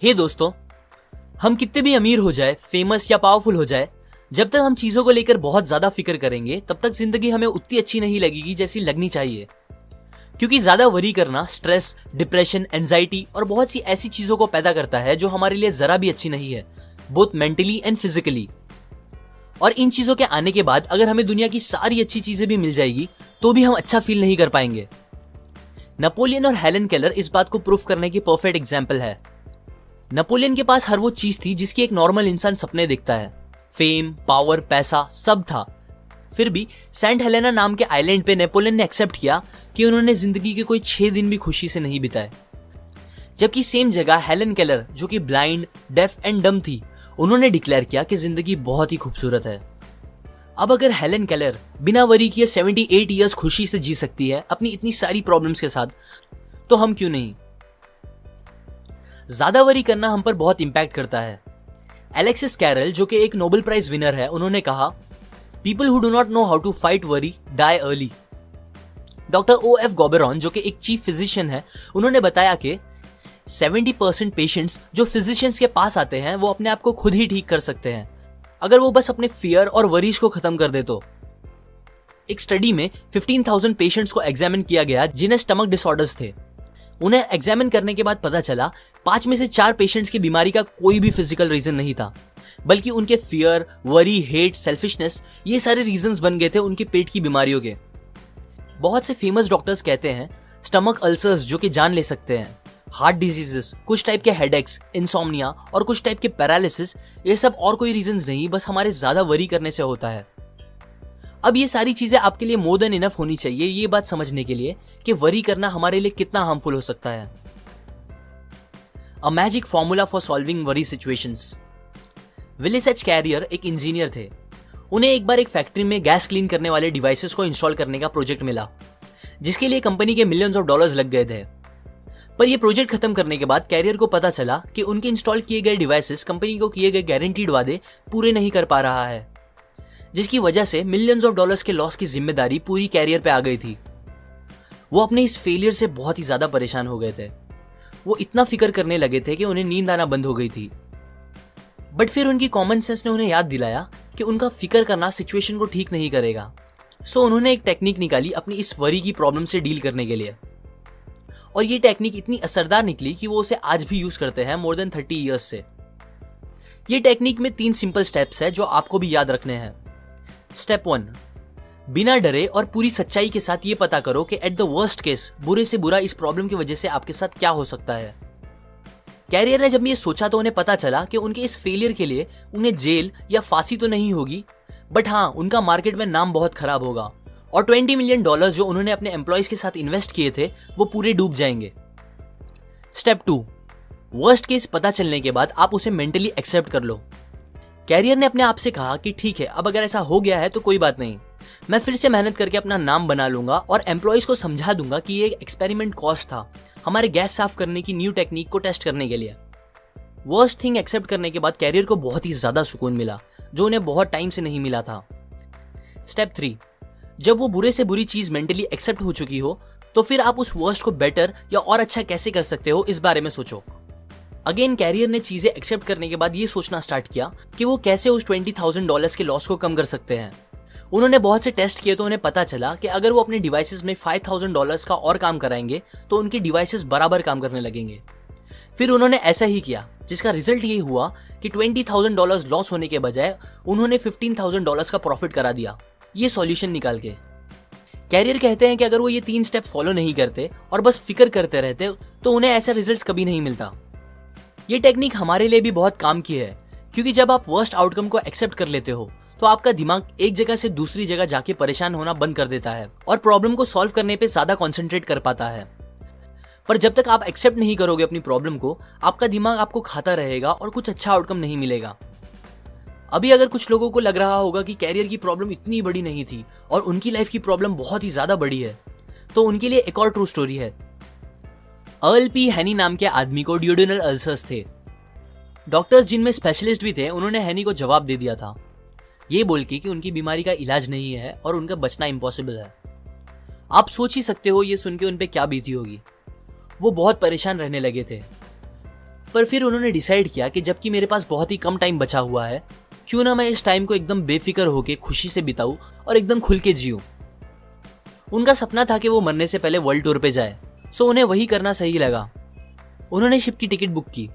हे दोस्तों, हम कितने भी अमीर हो जाए, फेमस या पावरफुल हो जाए, जब तक हम चीजों को लेकर बहुत ज्यादा फिक्र करेंगे तब तक जिंदगी हमें उतनी अच्छी नहीं लगेगी जैसी लगनी चाहिए। क्योंकि ज्यादा वरी करना स्ट्रेस, डिप्रेशन, एंजाइटी और बहुत सी ऐसी चीजों को पैदा करता है जो हमारे लिए जरा भी अच्छी नहीं है, बोथ मेंटली एंड फिजिकली। और इन चीजों के आने के बाद अगर हमें दुनिया की सारी अच्छी चीजें भी मिल जाएगी तो भी हम अच्छा फील नहीं कर पाएंगे। नेपोलियन और हेलन केलर इस बात को प्रूफ करने की परफेक्ट एग्जाम्पल है। नेपोलियन के पास हर वो चीज थी जिसकी एक नॉर्मल इंसान सपने देखता है। फेम, पावर, पैसा सब था। फिर भी सेंट हेलेना नाम के आइलैंड पे नेपोलियन ने एक्सेप्ट किया कि उन्होंने जिंदगी के कोई 6 दिन भी खुशी से नहीं बिताए। जबकि सेम जगह हेलन केलर, जो कि ब्लाइंड, डेफ एंड डम थी, उन्होंने डिक्लेयर किया कि जिंदगी बहुत ही खूबसूरत है। अब अगर हेलन केलर बिना वरी किए 78 ईयर्स खुशी से जी सकती है अपनी इतनी सारी प्रॉब्लम्स के साथ, तो हम क्यों नहीं। ज्यादा वरी करना हम पर बहुत इंपैक्ट करता है। एलेक्सिस कैरल, जो कि एक नोबेल प्राइज विनर है, उन्होंने कहा, people who do not know how to fight worry die early. Doctor OF गॉबेरॉन, जो कि एक चीफ फिजिशियन है, उन्होंने बताया कि 70% पेशेंट्स जो फिजिशियंस के पास आते हैं वो अपने आप को खुद ही ठीक कर सकते हैं अगर वो बस अपने फियर और वरीज को खत्म कर दे तो। एक स्टडी में 15,000 पेशेंट्स को एग्जामिन किया गया जिन्हें स्टमक डिसऑर्डर्स थे। उन्हें एग्जामिन करने के बाद पता चला 5 में से 4 पेशेंट्स की बीमारी का कोई भी फिजिकल रीजन नहीं था, बल्कि उनके फियर, वरी, हेट, सेल्फिशनेस, ये सारे रीजंस बन गए थे उनके पेट की बीमारियों के। बहुत से फेमस डॉक्टर्स कहते हैं स्टमक अल्सर्स जो कि जान ले सकते हैं, हार्ट डिजीजेस, कुछ टाइप के हेडेक्स, इंसोम्निया और कुछ टाइप के पैरालिसिस, ये सब और कोई रीजंस नहीं, बस हमारे ज्यादा वरी करने से होता है। अब ये सारी चीजें आपके लिए मोर देन इनफ होनी चाहिए ये बात समझने के लिए कि वरी करना हमारे लिए कितना हार्मफुल हो सकता है। A magic formula for solving worry situations. Willis H Carrier एक इंजीनियर थे। उन्हें एक बार एक फैक्ट्री में गैस क्लीन करने वाले डिवाइसेस को इंस्टॉल करने का प्रोजेक्ट मिला, जिसके लिए कंपनी के मिलियंस ऑफ डॉलर्स लग गए थे। पर यह प्रोजेक्ट खत्म करने के बाद कैरियर को पता चला कि उनके इंस्टॉल किए गए डिवाइसेस कंपनी को किए गए गारंटीड वादे पूरे नहीं कर पा रहा है, जिसकी वजह से मिलियंस ऑफ डॉलर्स के लॉस की जिम्मेदारी पूरी कैरियर पे आ गई थी। वो अपने इस फेलियर से बहुत ही ज्यादा परेशान हो गए थे। वो इतना फिक्र करने लगे थे कि उन्हें नींद आना बंद हो गई थी। बट फिर उनकी कॉमन सेंस ने उन्हें याद दिलाया कि उनका फिक्र करना सिचुएशन को ठीक नहीं करेगा। सो उन्होंने एक टेक्निक निकाली अपनी इस वरी की प्रॉब्लम से डील करने के लिए, और ये टेक्निक इतनी असरदार निकली कि वो उसे आज भी यूज करते हैं मोर देन 30 ईयर्स से। ये टेक्निक में 3 सिंपल स्टेप्स है जो आपको भी याद रखने हैं। स्टेप 1, बिना डरे और पूरी सच्चाई के साथ ये पता करो कि एट द वर्स्ट केस बुरे से बुरा इस प्रॉब्लम की वजह से आपके साथ क्या हो सकता है। कैरियर ने जब ये सोचा तो उन्हें पता चला कि उनके इस फेलियर के लिए उन्हें जेल या फांसी तो नहीं होगी, बट हाँ, उनका मार्केट में नाम बहुत खराब होगा और $20 मिलियन जो उन्होंने अपने एम्प्लॉयज के साथ इन्वेस्ट किए थे वो पूरे डूब जाएंगे। स्टेप 2, वर्स्ट केस पता चलने के बाद आप उसे मेंटली एक्सेप्ट कर लो। कैरियर ने अपने आप से कहा कि ठीक है, अब अगर ऐसा हो गया है तो कोई बात नहीं, मैं फिर से मेहनत करके अपना नाम बना लूंगा और एम्प्लॉयज को समझा दूंगा कि ये एक एक्सपेरिमेंट कॉस्ट था हमारे गैस साफ करने की न्यू टेक्निक को टेस्ट करने के लिए। वर्स्ट थिंग एक्सेप्ट करने के बाद कैरियर को बहुत ही ज्यादा सुकून मिला जो उन्हें बहुत टाइम से नहीं मिला था। स्टेप 3, जब वो बुरे से बुरी चीज मेंटली एक्सेप्ट हो चुकी हो तो फिर आप उस वर्स्ट को बेटर या और अच्छा कैसे कर सकते हो इस बारे में सोचो। अगेन कैरियर ने चीजें एक्सेप्ट करने के बाद ये सोचना स्टार्ट किया कि वो कैसे उस $20,000 के लॉस को कम कर सकते हैं। उन्होंने बहुत से टेस्ट किए तो उन्हें पता चला कि अगर वो अपने डिवाइसेस में $5,000 का और काम कराएंगे तो उनके डिवाइसेस बराबर काम करने लगेंगे। फिर उन्होंने ऐसा ही किया, जिसका रिजल्ट ये हुआ कि $20,000 लॉस होने के बजाय उन्होंने $15,000 का प्रॉफिट करा दिया, ये सॉल्यूशन निकाल के। कैरियर कहते हैं कि अगर वो ये 3 स्टेप फॉलो नहीं करते और बस फिक्र करते रहते तो उन्हें ऐसा रिजल्ट्स कभी नहीं मिलता। ये टेक्निक हमारे लिए भी बहुत काम की है, क्योंकि जब आप वर्स्ट आउटकम को एक्सेप्ट कर लेते हो तो आपका दिमाग एक जगह से दूसरी जगह जाके परेशान होना बंद कर देता है और प्रॉब्लम को सॉल्व करने पे ज्यादा कंसंट्रेट कर पाता है। पर जब तक आप एक्सेप्ट नहीं करोगे अपनी प्रॉब्लम को, आपका दिमाग आपको खाता रहेगा और कुछ अच्छा आउटकम नहीं मिलेगा। अभी अगर कुछ लोगों को लग रहा होगा कि कैरियर की प्रॉब्लम इतनी बड़ी नहीं थी और उनकी लाइफ की प्रॉब्लम बहुत ही ज्यादा बड़ी है, तो उनके लिए एक और ट्रू स्टोरी है। अर्ल पी हैनी नाम के आदमी को ड्यूडेनल अल्सर्स थे। डॉक्टर्स जिनमें स्पेशलिस्ट भी थे, उन्होंने हैनी को जवाब दे दिया था ये बोल के कि उनकी बीमारी का इलाज नहीं है और उनका बचना इम्पॉसिबल है। आप सोच ही सकते हो ये सुन के उन पे क्या बीती होगी। वो बहुत परेशान रहने लगे थे। पर फिर उन्होंने डिसाइड किया कि जबकि मेरे पास बहुत ही कम टाइम बचा हुआ है, क्यों ना मैं इस टाइम को एकदम बेफिक्र होके खुशी से बिताऊं और एकदम खुल के जीऊं। उनका सपना था कि वो मरने से पहले वर्ल्ड टूर पे जाए, सो उन्हें वही करना सही लगा। उन्होंने शिप की टिकट बुक की।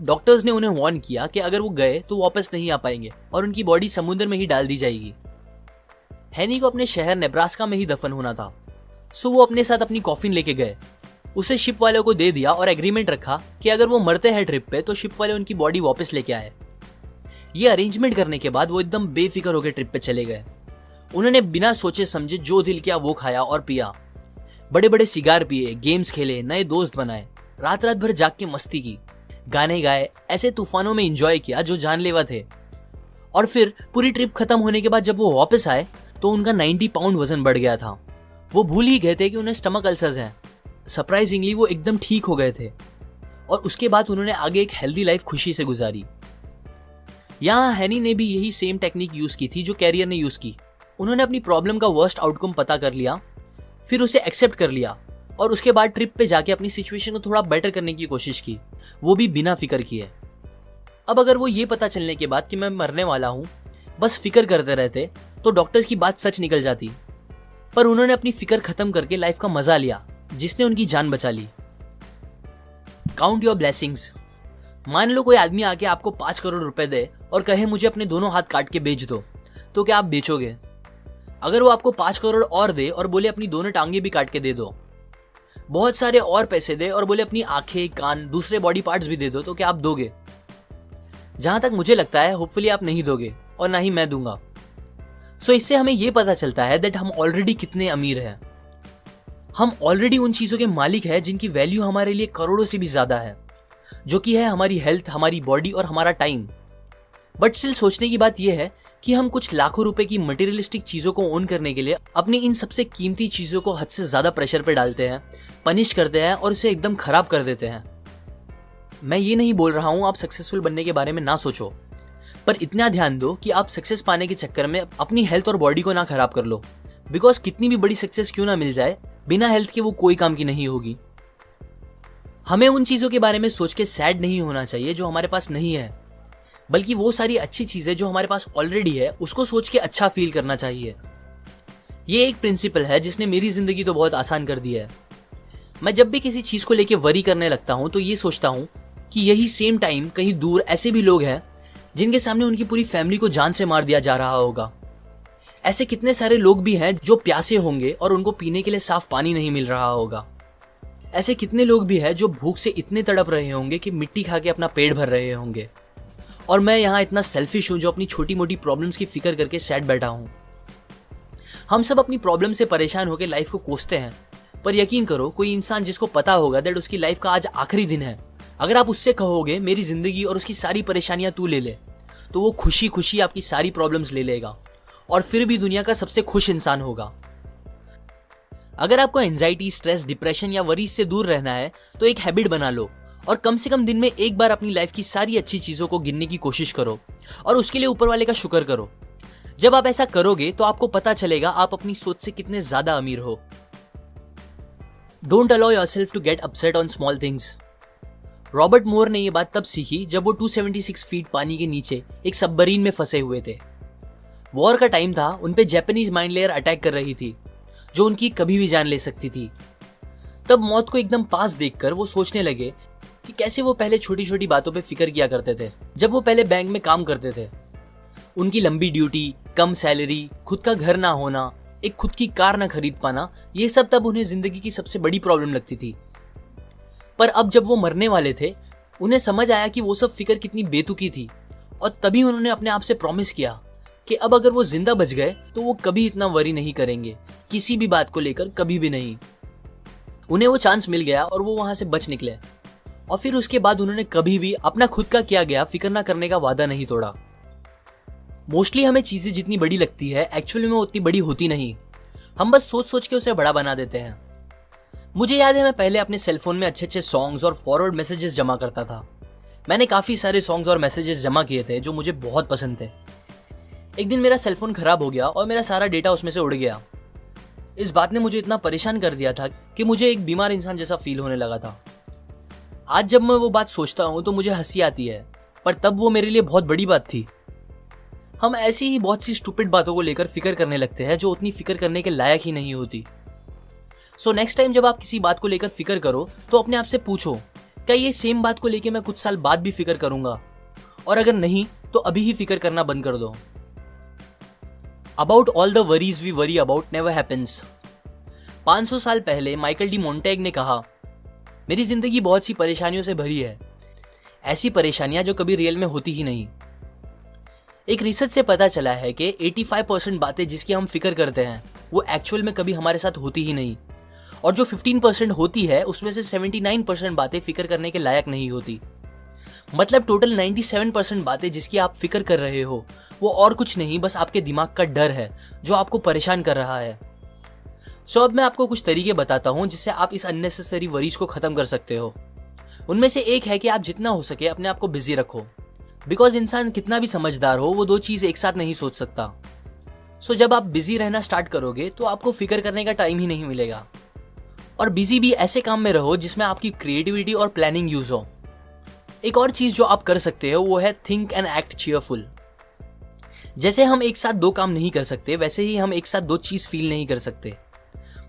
डॉक्टर्स ने उन्हें वार्न किया कि अगर वो गए तो वापस नहीं आ पाएंगे और उनकी बॉडी समुद्र में ही डाल दी जाएगी। हैनी को अपने शहर नेब्रास्का में ही दफन होना था, सो वो अपने साथ अपनी कॉफिन लेके गए, उसे शिप वालों को दे दिया और एग्रीमेंट रखा कि अगर वो मरते हैं ट्रिप पे तो शिप वाले उनकी बॉडी वापस लेके आए। ये अरेंजमेंट करने के बाद वो एकदम बेफिक्र होकर ट्रिप पे चले गए। उन्होंने बिना सोचे समझे जो दिल किया वो खाया और पिया, बड़े बड़े सिगार पिए, गेम्स खेले, नए दोस्त बनाए, रात रात भर जाग के मस्ती की, गाने गाए, ऐसे तूफानों में एंजॉय किया जो जानलेवा थे। और फिर पूरी ट्रिप खत्म होने के बाद जब वो वापस आए तो उनका 90 पाउंड वजन बढ़ गया था। वो भूल ही गए थे कि उन्हें स्टमक अल्सर्स हैं। सरप्राइजिंगली वो एकदम ठीक हो गए थे और उसके बाद उन्होंने आगे एक हेल्दी लाइफ खुशी से गुजारी। यहाँ हैनी ने भी यही सेम टेक्निक यूज की थी जो कैरियर ने यूज की। उन्होंने अपनी प्रॉब्लम का वर्स्ट आउटकम पता कर लिया, फिर उसे एक्सेप्ट कर लिया और उसके बाद ट्रिप पे जाके अपनी सिचुएशन को थोड़ा बेटर करने की कोशिश की, वो भी बिना फिक्र किए। अब अगर वो ये पता चलने के बाद कि मैं मरने वाला हूँ बस फिक्र करते रहते तो डॉक्टर्स की बात सच निकल जाती, पर उन्होंने अपनी फिक्र खत्म करके लाइफ का मजा लिया जिसने उनकी जान बचा ली। Count your blessings. मान लो कोई आदमी आके आपको 5 करोड़ रुपए दे और कहे मुझे अपने दोनों हाथ काट के बेच दो, तो क्या आप बेचोगे? अगर वो आपको 5 करोड़ और दे और बोले अपनी दोनों टांगे भी काट के दे दो, बहुत सारे और पैसे दे और बोले अपनी आंखें, कान, दूसरे बॉडी पार्ट्स भी दे दो, तो क्या आप दोगे? जहां तक मुझे लगता है होपफुली आप नहीं दोगे और ना ही मैं दूंगा। सो इससे हमें यह पता चलता है दैट हम ऑलरेडी कितने अमीर हैं। हम ऑलरेडी उन चीजों के मालिक हैं जिनकी वैल्यू हमारे लिए करोड़ों से भी ज्यादा है, जो कि है हमारी हेल्थ, हमारी बॉडी और हमारा टाइम। बट स्टिल सोचने की बात यह है कि हम कुछ लाखों रुपए की मटेरियलिस्टिक चीजों को ओन करने के लिए अपनी इन सबसे कीमती चीजों को हद से ज्यादा प्रेशर पे डालते हैं, पनिश करते हैं और उसे एकदम खराब कर देते हैं। मैं ये नहीं बोल रहा हूं आप सक्सेसफुल बनने के बारे में ना सोचो, पर इतना ध्यान दो कि आप सक्सेस पाने के चक्कर में अपनी हेल्थ और बॉडी को ना खराब कर लो, बिकॉज कितनी भी बड़ी सक्सेस क्यों ना मिल जाए, बिना हेल्थ के वो कोई काम की नहीं होगी। हमें उन चीजों के बारे में सोच के सैड नहीं होना चाहिए जो हमारे पास नहीं है, बल्कि वो सारी अच्छी चीजें जो हमारे पास ऑलरेडी है उसको सोच के अच्छा फील करना चाहिए। ये एक प्रिंसिपल है जिसने मेरी जिंदगी तो बहुत आसान कर दी है। मैं जब भी किसी चीज को लेके वरी करने लगता हूं तो ये सोचता हूं कि यही सेम टाइम कहीं दूर ऐसे भी लोग हैं जिनके सामने उनकी पूरी फैमिली को जान से मार दिया जा रहा होगा। ऐसे कितने सारे लोग भी हैं जो प्यासे होंगे और उनको पीने के लिए साफ पानी नहीं मिल रहा होगा। ऐसे कितने लोग भी हैं जो भूख से इतने तड़प रहे होंगे कि मिट्टी खा के अपना पेट भर रहे होंगे। और मैं यहाँ इतना सेल्फिश हूं जो अपनी छोटी मोटी प्रॉब्लम्स की फिक्र करके सैड बैठा हूं। हम सब अपनी प्रॉब्लम से परेशान होकर लाइफ को कोसते हैं, पर यकीन करो कोई इंसान जिसको पता होगा दैट उसकी लाइफ का आज आखिरी दिन है, अगर आप उससे कहोगे मेरी जिंदगी और उसकी सारी परेशानियां तू ले ले, तो वो खुशी खुशी आपकी सारी प्रॉब्लम्स ले लेगा और फिर भी दुनिया का सबसे खुश इंसान होगा। अगर आपको एंजाइटी, स्ट्रेस, डिप्रेशन या वरीज से दूर रहना है तो एक हैबिट बना लो और कम से कम दिन में एक बार अपनी लाइफ की सारी अच्छी चीजों को गिनने की कोशिश करो और उसके लिए ऊपर वाले का शुक्र करो। जब आप ऐसा करोगे तो आपको पता चलेगा आप अपनी सोच से कितने ज्यादा अमीर हो। Don't allow yourself to get upset on small things. Robert Moore ने यह बात तब सीखी जब वो 276 फीट पानी के नीचे एक सबमरीन में फंसे हुए थे। वॉर का टाइम था, उनपे जापानीज माइन लेयर अटैक कर रही थी जो उनकी कभी भी जान ले सकती थी। तब मौत को एकदम पास देखकर वो सोचने लगे कि कैसे वो पहले छोटी छोटी बातों पे फिक्र किया करते थे जब वो पहले बैंक में काम करते थे। उनकी लंबी ड्यूटी, कम सैलरी, खुद का घर ना होना, एक खुद की कार ना खरीद पाना, ये सब तब उन्हें जिंदगी की सबसे बड़ी प्रॉब्लम लगती थी। पर अब जब वो मरने वाले थे उन्हें समझ आया कि वो सब फिक्र कितनी बेतुकी थी और तभी उन्होंने अपने आप से प्रॉमिस किया कि अब अगर वो जिंदा बच गए तो वो कभी इतना वरी नहीं करेंगे, किसी भी बात को लेकर कभी भी नहीं। उन्हें वो चांस मिल गया और वो वहां से बच निकले और फिर उसके बाद उन्होंने कभी भी अपना खुद का किया गया फिक्र ना करने का वादा नहीं तोड़ा। मोस्टली हमें चीजें जितनी बड़ी लगती है एक्चुअली में उतनी बड़ी होती नहीं, हम बस सोच सोच के उसे बड़ा बना देते हैं। मुझे याद है मैं पहले अपने सेलफोन में अच्छे अच्छे सॉन्ग्स और फॉरवर्ड मैसेजेस जमा करता था। मैंने काफी सारे सॉन्ग्स और मैसेजेस जमा किए थे जो मुझे बहुत पसंद थे। एक दिन मेरा सेलफोन खराब हो गया और मेरा सारा डेटा उसमें से उड़ गया। इस बात ने मुझे इतना परेशान कर दिया था कि मुझे एक बीमार इंसान जैसा फील होने लगा था। आज जब मैं वो बात सोचता हूँ तो मुझे हंसी आती है, पर तब वो मेरे लिए बहुत बड़ी बात थी। हम ऐसी ही बहुत सी स्टूपिड बातों को लेकर फिक्र करने लगते हैं जो उतनी फिक्र करने के लायक ही नहीं होती। सो नेक्स्ट टाइम जब आप किसी बात को लेकर फिक्र करो तो अपने आप से पूछो, क्या ये सेम बात को लेकर मैं कुछ साल बाद भी फिक्र करूंगा? और अगर नहीं तो अभी ही फिक्र करना बंद कर दो। About all the worries we worry about never happens. 500 साल पहले माइकल डी मोंटेग ने कहा, मेरी जिंदगी बहुत सी परेशानियों से भरी है, ऐसी परेशानियां जो कभी रियल में होती ही नहीं। एक रिसर्च से पता चला है कि 85% बातें जिसकी हम फिक्र करते हैं वो एक्चुअल में कभी हमारे साथ होती ही नहीं, और जो 15% होती है उसमें से 79% बातें फिक्र करने के लायक नहीं होती। मतलब टोटल 97% बातें जिसकी आप फिक्र कर रहे हो वो और कुछ नहीं, बस आपके दिमाग का डर है जो आपको परेशान कर रहा है। सो अब मैं आपको कुछ तरीके बताता हूं जिससे आप इस अननेसेसरी वरीज को खत्म कर सकते हो। उनमें से एक है कि आप जितना हो सके अपने आप को बिजी रखो, बिकॉज इंसान कितना भी समझदार हो वो दो चीज एक साथ नहीं सोच सकता। सो जब आप बिजी रहना स्टार्ट करोगे तो आपको फिक्र करने का टाइम ही नहीं मिलेगा। और बिजी भी ऐसे काम में रहो जिसमें आपकी क्रिएटिविटी और प्लानिंग यूज हो। एक और चीज जो आप कर सकते हो वो है थिंक एंड एक्ट चीयरफुल। जैसे हम एक साथ दो काम नहीं कर सकते वैसे ही हम एक साथ दो चीज फील नहीं कर सकते।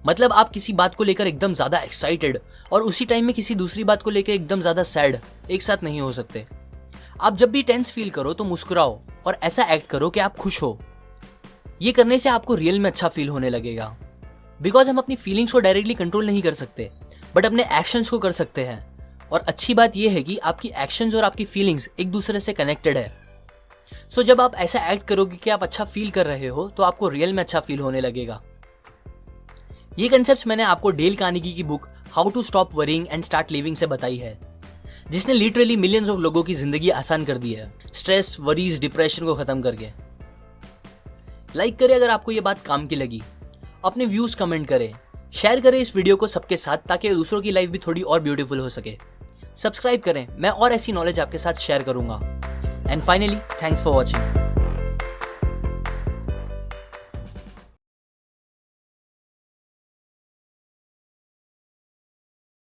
मतलब आप किसी बात को लेकर एकदम ज्यादा एक्साइटेड और उसी टाइम में किसी दूसरी बात को लेकर एकदम ज्यादा सैड एक साथ नहीं हो सकते। आप जब भी टेंस फील करो तो मुस्कुराओ और ऐसा एक्ट करो कि आप खुश हो। ये करने से आपको रियल में अच्छा फील होने लगेगा। बिकॉज हम अपनी फीलिंग्स को डायरेक्टली कंट्रोल नहीं कर सकते बट अपने एक्शंस को कर सकते हैं। और अच्छी बात यह है कि आपकी एक्शंस और आपकी फीलिंग्स एक दूसरे से कनेक्टेड है। सो जब आप ऐसा एक्ट करोगे कि आप अच्छा फील कर रहे हो तो आपको रियल में अच्छा फील होने लगेगा। ये कंसेप्ट मैंने आपको डेल कार्नेगी की book how to stop worrying and start living से बताई है, जिसने लिटरली मिलियंस ऑफ लोगों की जिंदगी आसान कर दी है, स्ट्रेस, वरीज, डिप्रेशन को खत्म करके। लाइक करें अगर आपको ये बात काम की लगी, अपने व्यूज कमेंट करें, शेयर करें इस वीडियो को सबके साथ ताकि दूसरों की लाइफ भी थोड़ी और ब्यूटीफुल हो सके। सब्सक्राइब करें, मैं और ऐसी नॉलेज आपके साथ शेयर करूंगा। And finally, thanks for watching.